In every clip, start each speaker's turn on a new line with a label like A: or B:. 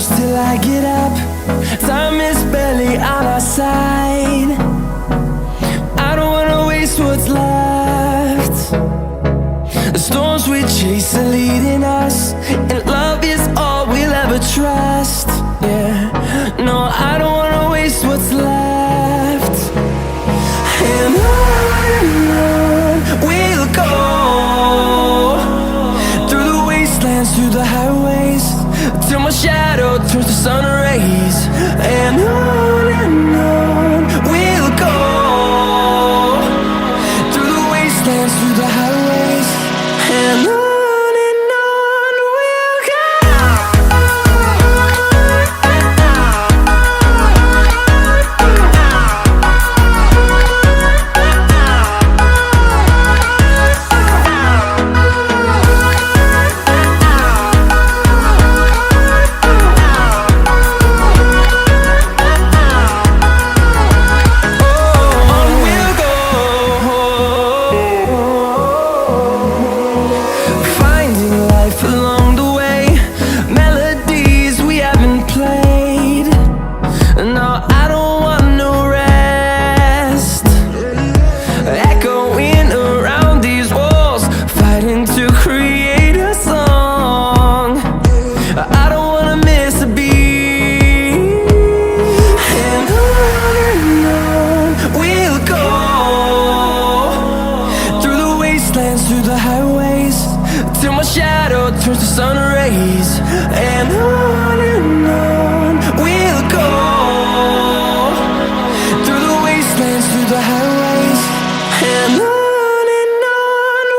A: close till I get up. Time is barely on our side. I don't wanna waste what's left. The storms we chase are leading us, and love is all we'll ever trust. Yeah, no, I don't wanna waste what's left. And on we'll go, through the wastelands, through the highways, till my shadow turns to sun rays. And on we'll go, through the wastelands, through the highways, and on we'll go. Through the highways, till my shadow turns to sun rays. And on we'll go, through the wastelands, through the highways, and on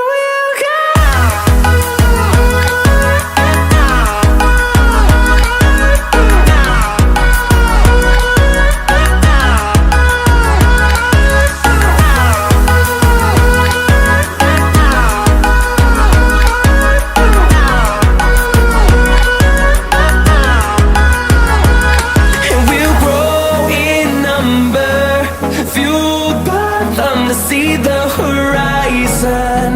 A: we'll go. See the horizon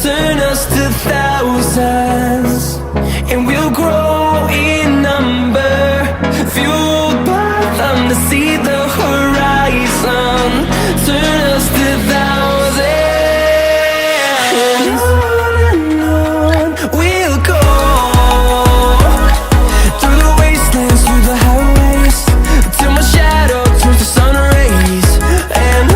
A: turn us to thousands, and we'll grow in number, fueled by them. To see the horizon turn us to thousands, and on we'll go, through the wastelands, through the highways, till my shadow turns to sun rays. And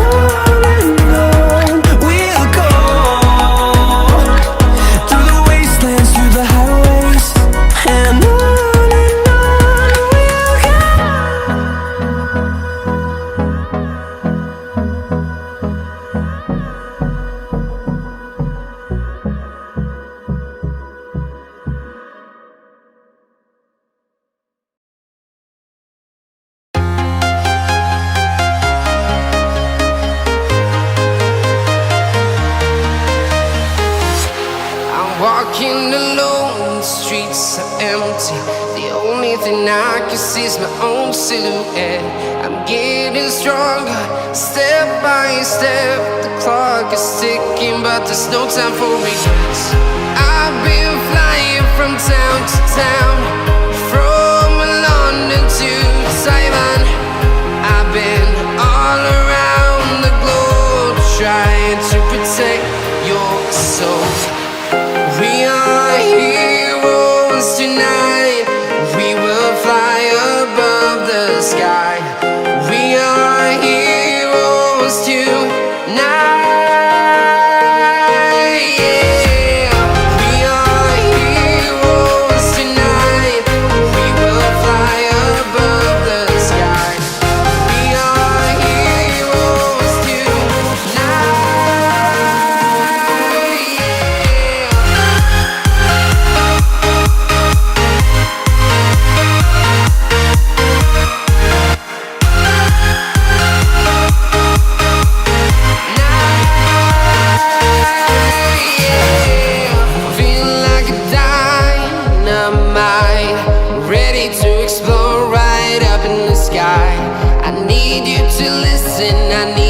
B: walking alone, the streets are empty. The only thing I can see is my own silhouette. I'm getting stronger, step by step. The clock is ticking, but there's no time for regrets. I've been flying from town to town, from London to Taiwan. I've been all around the globe, trying to protect your soul. We are heroes tonight. We will fly above the sky. We are heroes tonight. Yeah. We are heroes tonight. We will fly above the sky. We are heroes tonight. I need you to listen, I need